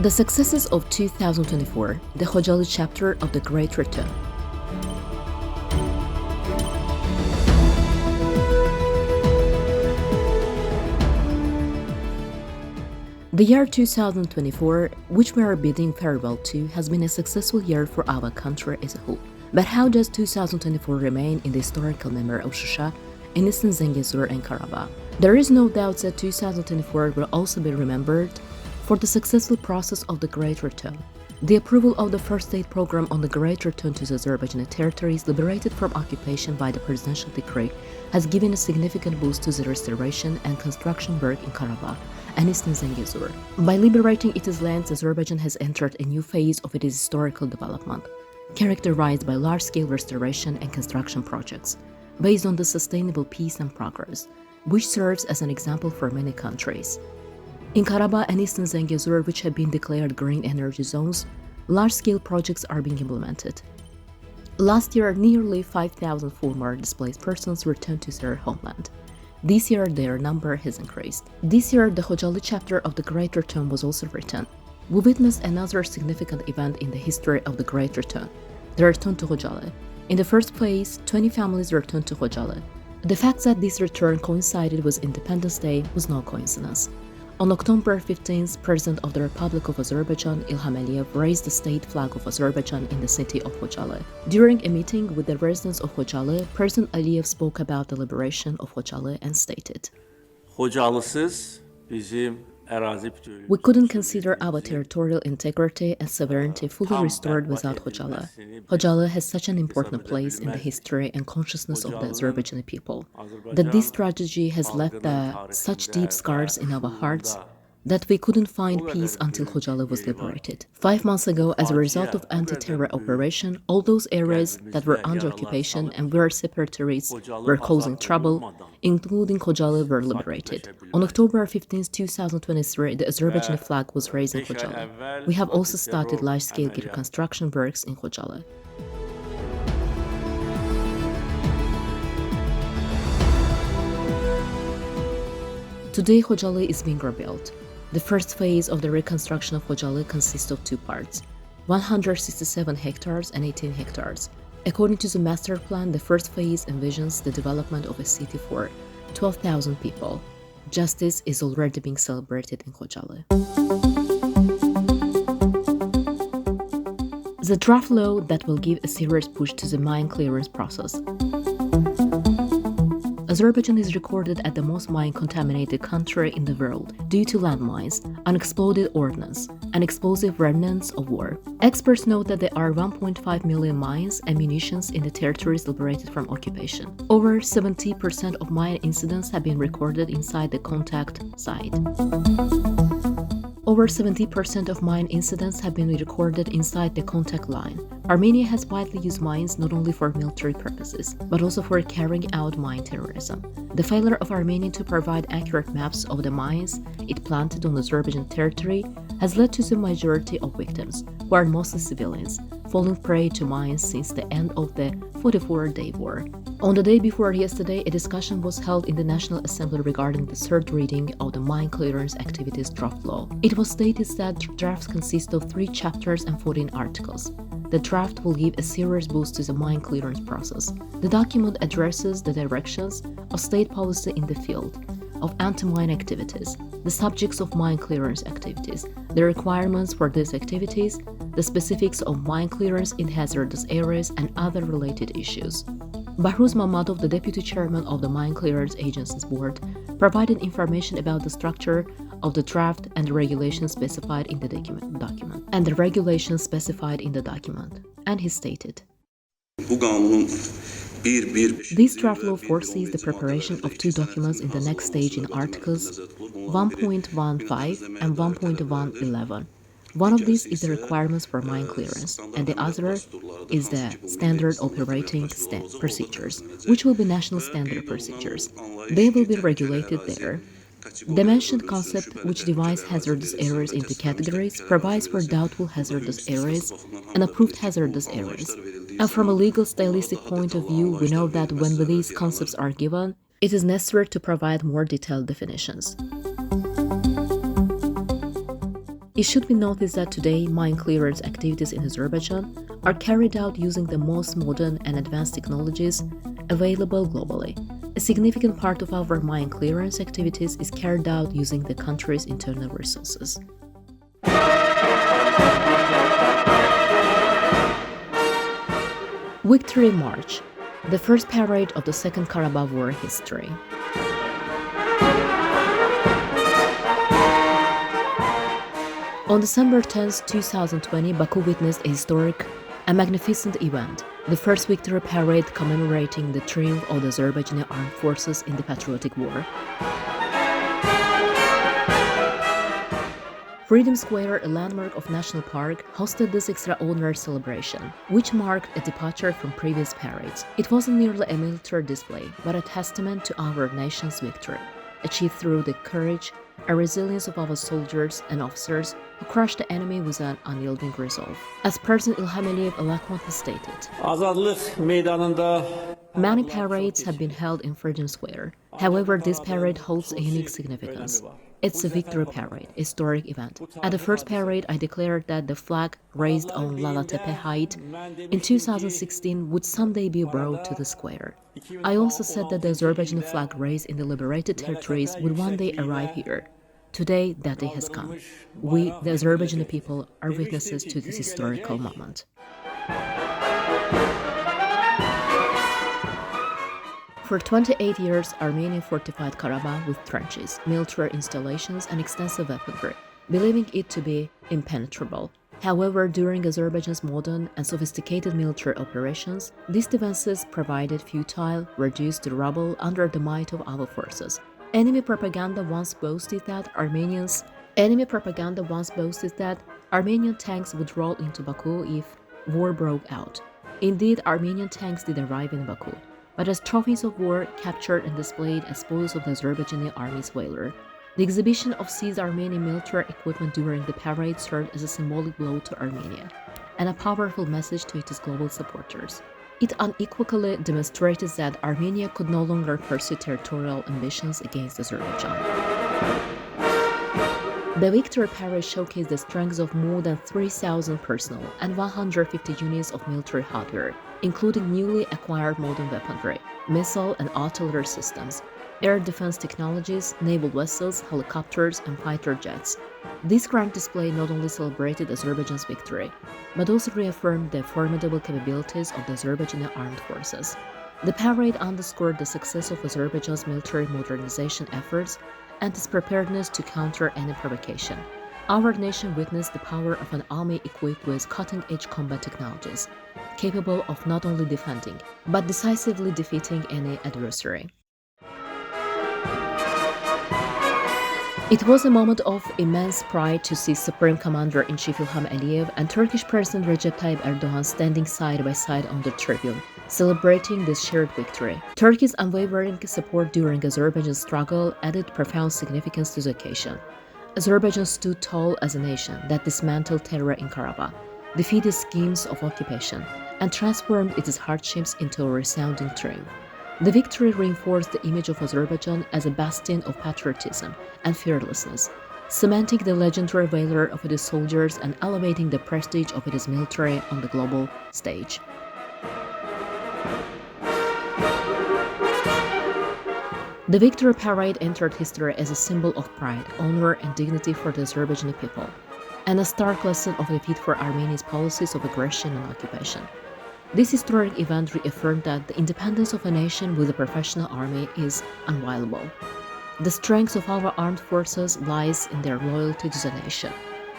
The successes of 2024, the Khojaly chapter of the Great Return. The year 2024, which we are bidding farewell to, has been a successful year for our country as a whole. But how does 2024 remain in the historical memory of Shusha, in Eastern Zengezur and Karabakh? There is no doubt that 2024 will also be remembered for the successful process of the Great Return. The approval of the First State Program on the Great Return to the Azerbaijani territories liberated from occupation by the presidential decree has given a significant boost to the restoration and construction work in Karabakh and Eastern Zengezur. By liberating its lands, Azerbaijan has entered a new phase of its historical development, characterized by large-scale restoration and construction projects, based on the sustainable peace and progress, which serves as an example for many countries. In Karabakh and Eastern Zengezur, which have been declared green energy zones, large-scale projects are being implemented. Last year, nearly 5,000 former displaced persons returned to their homeland. This year, their number has increased. This year, the Khojaly chapter of the Great Return was also written. We witnessed another significant event in the history of the Great Return, the return to Khojaly. In the first place, 20 families returned to Khojaly. The fact that this return coincided with Independence Day was no coincidence. On October 15th, President of the Republic of Azerbaijan, Ilham Aliyev, raised the state flag of Azerbaijan in the city of Khojaly. During a meeting with the residents of Khojaly, President Aliyev spoke about the liberation of Khojaly and stated, "We couldn't consider our territorial integrity and sovereignty fully restored without Khojaly. Khojaly has such an important place in the history and consciousness of the Azerbaijani people that this tragedy has left such deep scars in our hearts that we couldn't find peace until Khojaly was liberated. 5 months ago, as a result of anti-terror operation, all those areas that were under occupation and where separatists were causing trouble, including Khojaly, were liberated. On October 15, 2023, the Azerbaijani flag was raised in Khojaly. We have also started large-scale reconstruction works in Khojaly." Today, Khojaly is being rebuilt. The first phase of the reconstruction of Khojaly consists of two parts, 167 hectares and 18 hectares. According to the master plan, the first phase envisions the development of a city for 12,000 people. Justice is already being celebrated in Khojaly. The draft law that will give a serious push to the mine clearance process. Azerbaijan is recorded as the most mine-contaminated country in the world due to landmines, unexploded ordnance, and explosive remnants of war. Experts note that there are 1.5 million mines and munitions in the territories liberated from occupation. Over 70% of mine incidents have been recorded inside the contact site. Over 70% of mine incidents have been recorded inside the contact line. Armenia has widely used mines not only for military purposes, but also for carrying out mine terrorism. The failure of Armenia to provide accurate maps of the mines it planted on Azerbaijan territory has led to the majority of victims, who are mostly civilians, falling prey to mines since the end of the 44-day war. On the day before yesterday, a discussion was held in the National Assembly regarding the third reading of the Mine Clearance Activities Draft Law. It was stated that the draft consists of 3 chapters and 14 articles. The draft will give a serious boost to the mine clearance process. The document addresses the directions of state policy in the field of anti-mine activities, the subjects of mine clearance activities, the requirements for these activities, the specifics of mine clearance in hazardous areas, and other related issues. Bahruz Mamadov, the deputy chairman of the Mine Clearance Agency's board, provided information about the structure of the draft and the regulations specified in the document. And he stated, "This draft law foresees the preparation of 2 documents in the next stage in Articles 1.15 and 1.111. One of these is the requirements for mine clearance, and the other is the standard operating procedures, which will be national standard procedures. They will be regulated there. The mentioned concept, which divides hazardous areas into categories, provides for doubtful hazardous areas and approved hazardous areas. And from a legal stylistic point of view, we know that when these concepts are given, it is necessary to provide more detailed definitions. It should be noticed that today, mine clearance activities in Azerbaijan are carried out using the most modern and advanced technologies available globally. A significant part of our mine clearance activities is carried out using the country's internal resources. Victory March, the first parade of the Second Karabakh War history. On December 10, 2020, Baku witnessed a historic and magnificent event, the first victory parade commemorating the triumph of the Azerbaijani armed forces in the Patriotic War. Freedom Square, a landmark of National Park, hosted this extraordinary celebration, which marked a departure from previous parades. It wasn't merely a military display, but a testament to our nation's victory, achieved through the courage and resilience of our soldiers and officers who crushed the enemy with an unyielding resolve. As President Ilham Aliyev eloquently stated, many parades have been held in Freedom Square. However, this parade holds a unique significance. It's a victory parade, a historic event. At the first parade, I declared that the flag raised on Lala Tepe height in 2016 would someday be brought to the square. I also said that the Azerbaijani flag raised in the liberated territories would one day arrive here. Today, that day has come. We, the Azerbaijani people, are witnesses to this historical moment. For 28 years, Armenia fortified Karabakh with trenches, military installations, and extensive weaponry, believing it to be impenetrable. However, during Azerbaijan's modern and sophisticated military operations, these defenses proved futile, reduced to rubble under the might of our forces. Enemy propaganda once boasted that Armenian tanks would roll into Baku if war broke out. Indeed, Armenian tanks did arrive in Baku, but as trophies of war captured and displayed as spoils of the Azerbaijani army's valor. The exhibition of seized Armenian military equipment during the parade served as a symbolic blow to Armenia, and a powerful message to its global supporters. It unequivocally demonstrated that Armenia could no longer pursue territorial ambitions against Azerbaijan. The victory parade showcased the strengths of more than 3,000 personnel and 150 units of military hardware, including newly acquired modern weaponry, missile and artillery systems, air defense technologies, naval vessels, helicopters, and fighter jets. This grand display not only celebrated Azerbaijan's victory, but also reaffirmed the formidable capabilities of the Azerbaijani armed forces. The parade underscored the success of Azerbaijan's military modernization efforts and its preparedness to counter any provocation. Our nation witnessed the power of an army equipped with cutting-edge combat technologies, capable of not only defending, but decisively defeating any adversary. It was a moment of immense pride to see Supreme Commander-in-Chief Ilham Aliyev and Turkish President Recep Tayyip Erdogan standing side by side on the tribune, celebrating this shared victory. Turkey's unwavering support during Azerbaijan's struggle added profound significance to the occasion. Azerbaijan stood tall as a nation that dismantled terror in Karabakh, defeated schemes of occupation, and transformed its hardships into a resounding triumph. The victory reinforced the image of Azerbaijan as a bastion of patriotism and fearlessness, cementing the legendary valor of its soldiers and elevating the prestige of its military on the global stage. The victory parade entered history as a symbol of pride, honor, and dignity for the Azerbaijani people, and a stark lesson of defeat for Armenia's policies of aggression and occupation. This historic event reaffirmed that the independence of a nation with a professional army is inviolable. The strength of our armed forces lies in their loyalty to the nation,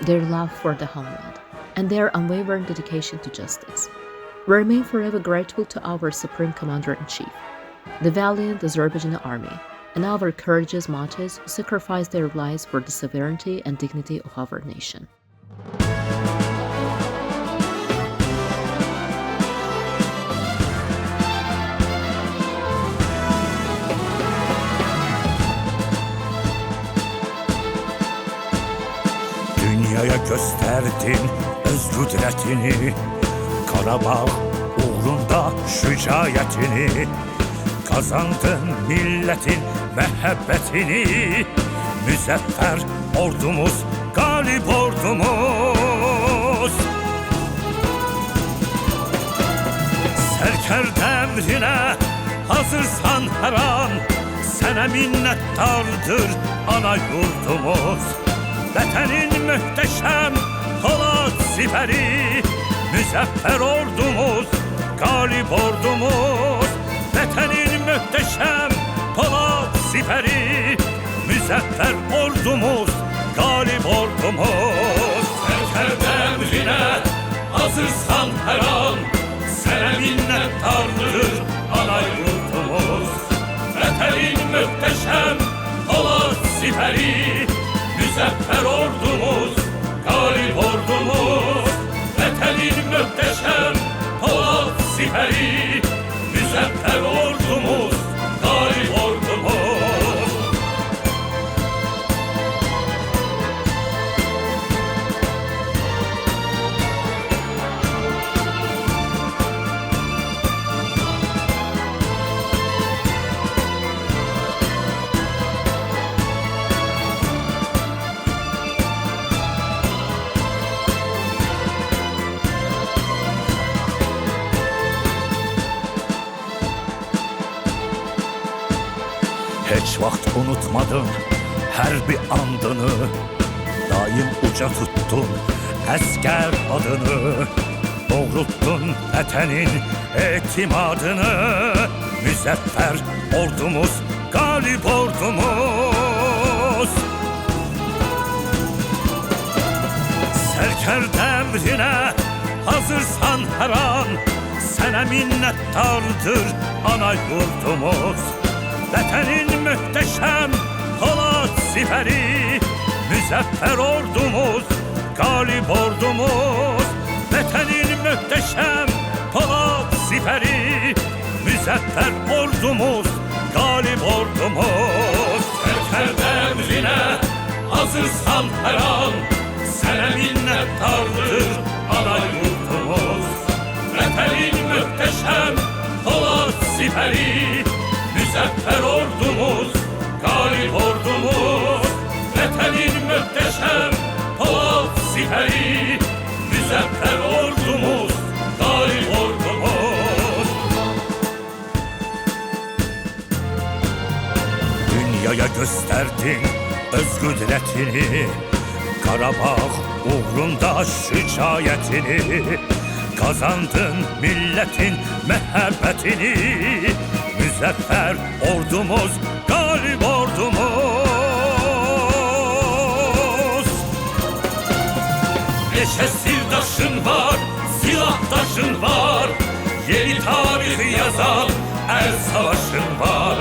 their love for the homeland, and their unwavering dedication to justice. We remain forever grateful to our Supreme Commander-in-Chief, the valiant Azerbaijani army, and our courageous martyrs who sacrificed their lives for the sovereignty and dignity of our nation. Dünyaya gösterdin öz kudretini, Karabağ uğrunda şücaetini. Kazandın milletin mehabbetini, müzeffer ordumuz, galip ordumuz. Serker emrine hazırsan her an, sana minnettardır ana yurdumuz. Vatanın mühteşem Polat siperi, müzeffer ordumuz, galip ordumuz. Vatanın mühteşem Polat siperi, müzeffer ordumuz, galip ordumuz. Serker emrine hazırsan her an, sana minnettardır ana yurdumuz. Vatanın mühteşem Polat siperi, müzeffer ordumuz, galip ordumuz. Vatanın mühteşem Polat siperi, müzeffer ordumuz, galip ordumuz. Hiç vakt unutmadın her bir andını, daim uca tuttun asker adını. Doğrulttun vatanın etimadını, müzeffer ordumuz, galip ordumuz. Serker emrine hazırsan her an, sana minnettardır ana yurdumuz. Vatanın mühteşem Polat siperi, müzeffer ordumuz, galip ordumuz. Vatanın mühteşem Polat siperi, müzeffer ordumuz, galip ordumuz. Serker emrine hazırsan her an, sana minnettardır ana yurdumuz. Vatanın mühteşem Polat siperi, müzeffer ordumuz, galip ordumuz. Vatanın mühteşem Polat siperi, müzeffer ordumuz, galip ordumuz. Dünyaya gösterdin öz kudretini, Karabağ uğrunda şücaetini. Kazandın milletin mehabbetini, müzeffer ordumuz, galip ordumuz. Neşe sirdaşın var, silahtaşın var, yeni tarih yazan er savaşın var.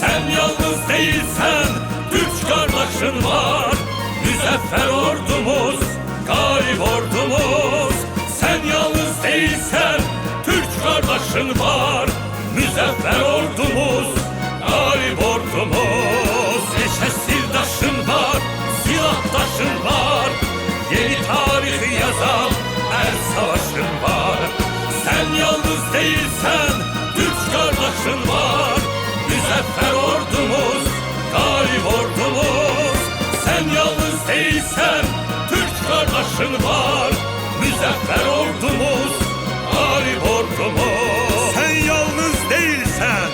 Sen yalnız değilsen, Türk kardeşin var, müzeffer ordumuz, galip ordumuz. Sen yalnız değilsen, Türk kardeşin var, müzeffer ordumuz, galip ordumuz. Neşe sirdaşın var, silahtaşın var, yeni tarih yazan er savaşın var. Sen yalnız değilsen, Türk kardeşin var, müzeffer ordumuz, galip ordumuz. Sen yalnız değilsen, Türk kardeşin var, müzeffer ordumuz, galip ordumuz. Sen yalnız değilsen,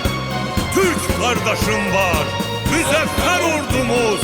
Türk kardeşin var, müzeffer ordumuz,